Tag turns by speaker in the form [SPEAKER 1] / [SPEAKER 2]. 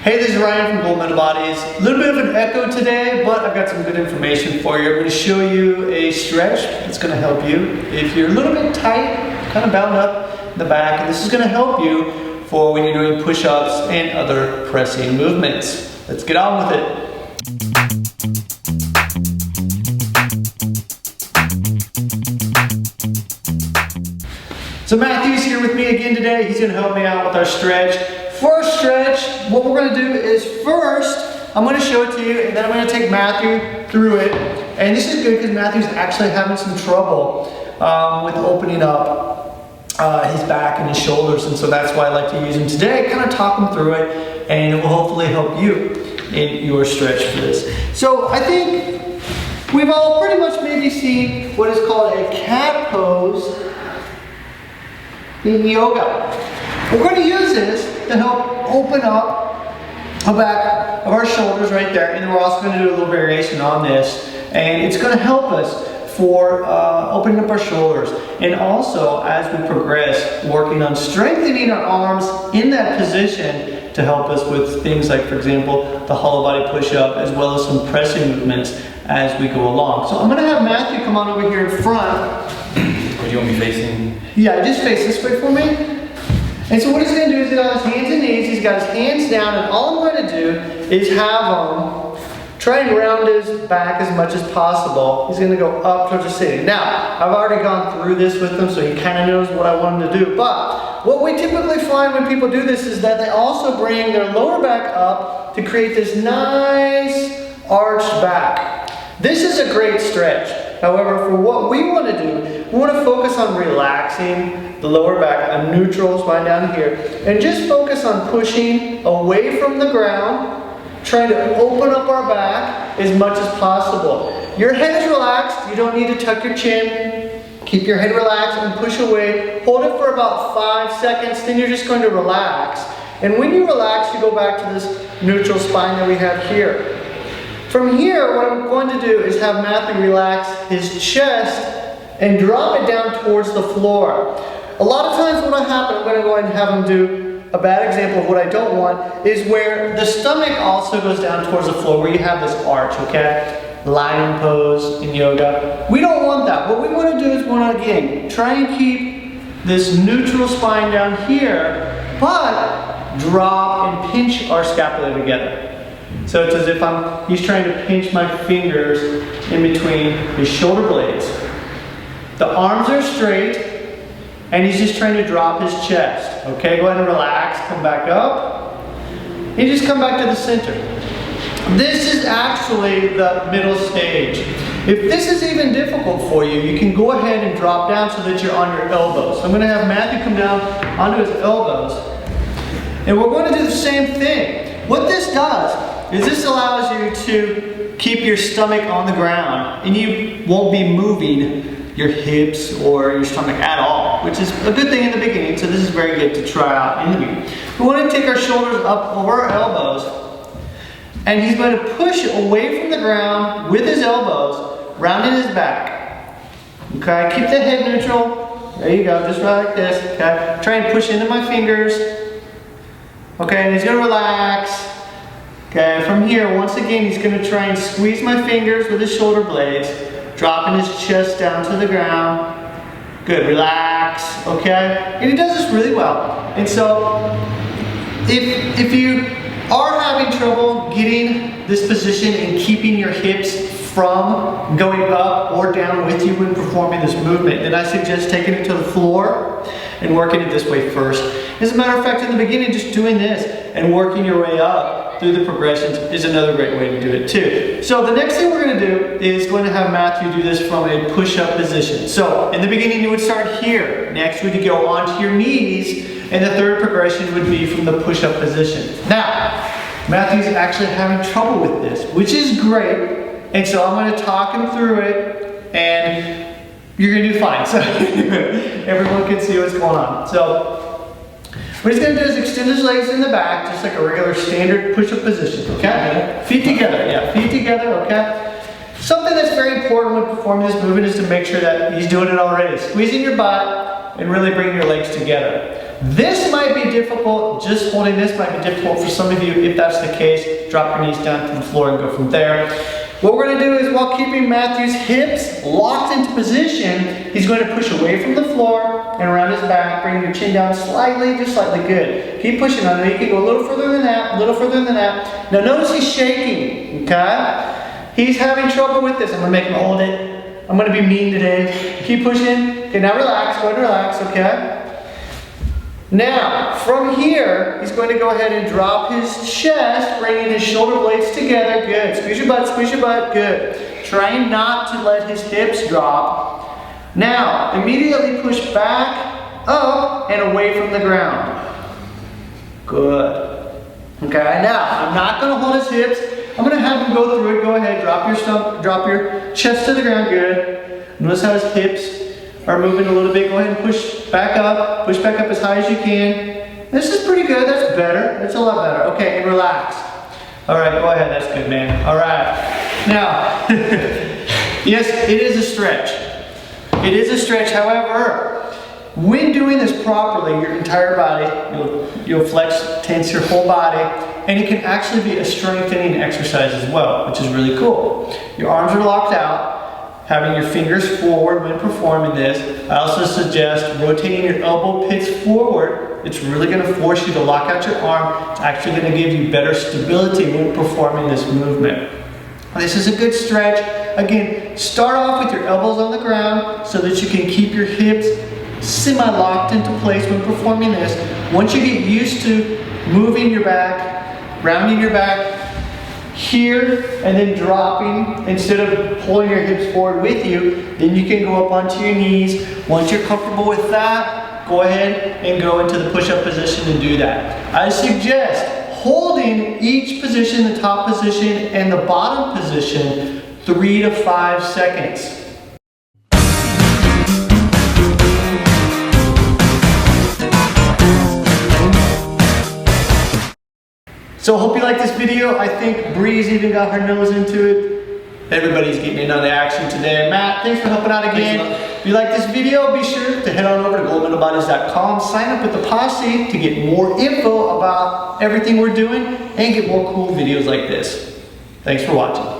[SPEAKER 1] Hey, this is Ryan from Gold Medal Bodies. A little bit of an echo today, but I've got some good information for you. I'm going to show you a stretch that's going to help you if you're a little bit tight, kind of bound up in the back, and this is going to help you for when you're doing push-ups and other pressing movements. Let's get on with it. So Matthew's here with me again today. He's going to help me out with our stretch. First stretch, what we're going to do is first, I'm going to show it to you, and then I'm going to take Matthew through it. And this is good because Matthew's actually having some trouble with opening up his back and his shoulders, and so that's why I like to use him today, kind of talk him through it, and it will hopefully help you in your stretch for this. So I think we've all pretty much maybe seen what is called a cat pose in yoga. We're going to use this to help open up the back of our shoulders right there, and then we're also going to do a little variation on this, and it's going to help us for opening up our shoulders, and also as we progress, working on strengthening our arms in that position to help us with things like, for example, the hollow body push-up, as well as some pressing movements as we go along. So I'm going to have Matthew come on over here in front.
[SPEAKER 2] Where do you want me facing?
[SPEAKER 1] Yeah, just face this way for me. And so what he's going to do is he's got his hands and knees, he's got his hands down, and all I'm going to do is have him try and round his back as much as possible. He's going to go up towards the ceiling. Now, I've already gone through this with him, so he kind of knows what I want him to do. But what we typically find when people do this is that they also bring their lower back up to create this nice arched back. This is a great stretch. However, for what we want to do, we want to focus on relaxing the lower back, a neutral spine down here, and just focus on pushing away from the ground, trying to open up our back as much as possible. Your head is relaxed, you don't need to tuck your chin. Keep your head relaxed and push away. Hold it for about 5 seconds, then you're just going to relax. And when you relax, you go back to this neutral spine that we have here. From here, what I'm going to do is have Matthew relax his chest and drop it down towards the floor. A lot of times what will happen, I'm going to go ahead and have him do a bad example of what I don't want, is where the stomach also goes down towards the floor, where you have this arch, okay? Lion pose in yoga. We don't want that. What we want to do is we want to, again, try and keep this neutral spine down here, but drop and pinch our scapula together. So it's as if he's trying to pinch my fingers in between his shoulder blades. The arms are straight, and he's just trying to drop his chest. Okay, go ahead and relax, come back up, and just come back to the center. This is actually the middle stage. If this is even difficult for you, you can go ahead and drop down so that you're on your elbows. So I'm going to have Matthew come down onto his elbows, and we're going to do the same thing. What this does is this allows you to keep your stomach on the ground, and you won't be moving your hips or your stomach at all, which is a good thing in the beginning, so this is very good to try out in the beginning. We want to take our shoulders up over our elbows, and he's going to push away from the ground with his elbows, rounding his back. Okay, keep the head neutral. There you go, just right like this. Okay, try and push into my fingers. Okay, and he's going to relax. Okay, from here, once again, he's going to try and squeeze my fingers with his shoulder blades, dropping his chest down to the ground. Good, relax, okay? And he does this really well. And so, if you are having trouble getting this position and keeping your hips from going up or down with you when performing this movement, then I suggest taking it to the floor and working it this way first. As a matter of fact, in the beginning, just doing this and working your way up through the progressions is another great way to do it too. So the next thing we're going to do is going to have Matthew do this from a push-up position. So in the beginning you would start here. Next would go onto your knees, and the third progression would be from the push-up position. Now, Matthew's actually having trouble with this, which is great. And so I'm going to talk him through it, and you're going to do fine. So everyone can see what's going on. So what he's going to do is extend his legs in the back, just like a regular standard push-up position, okay? Feet together, yeah, feet together, okay? Something that's very important when performing this movement is to make sure that he's doing it already. Squeezing your butt and really bringing your legs together. This might be difficult, just holding this might be difficult for some of you. If that's the case, drop your knees down to the floor and go from there. What we're going to do is, while keeping Matthew's hips locked into position, he's going to push away from the floor and around his back, bring your chin down slightly, just slightly. Good. Keep pushing on it. You can go a little further than that, a little further than that. Now notice he's shaking, okay? He's having trouble with this. I'm going to make him hold it. I'm going to be mean today. Keep pushing. Okay, now relax. Go ahead and relax, okay? Now, from here, he's going to go ahead and drop his chest, bringing his shoulder blades together. Good. Squeeze your butt, good. Trying not to let his hips drop. Now, immediately push back, up, and away from the ground. Good. Okay, now, I'm not going to hold his hips. I'm going to have him go through it. Go ahead, drop your chest to the ground. Good. Notice how his hips are moving a little bit. Go ahead and push back up as high as you can. This is pretty good. That's better. That's a lot better. Okay, and relax. All right, go ahead. That's good, man. All right. Now, yes, it is a stretch. It is a stretch. However, when doing this properly, your entire body, you'll flex, tense your whole body, and it can actually be a strengthening exercise as well, which is really cool. Your arms are locked out, having your fingers forward when performing this. I also suggest rotating your elbow pits forward. It's really going to force you to lock out your arm. It's actually going to give you better stability when performing this movement. This is a good stretch. Again, start off with your elbows on the ground so that you can keep your hips semi-locked into place when performing this. Once you get used to moving your back, rounding your back, here, and then dropping, instead of pulling your hips forward with you, then you can go up onto your knees. Once you're comfortable with that, go ahead and go into the push-up position and do that. I suggest holding each position, the top position and the bottom position, 3 to 5 seconds. So I hope you like this video. I think Bree's even got her nose into it. Everybody's getting in on the action today. Matt, thanks for helping out again. If you like this video, be sure to head on over to goldmedalbodies.com, sign up with the posse to get more info about everything we're doing and get more cool videos like this. Thanks for watching.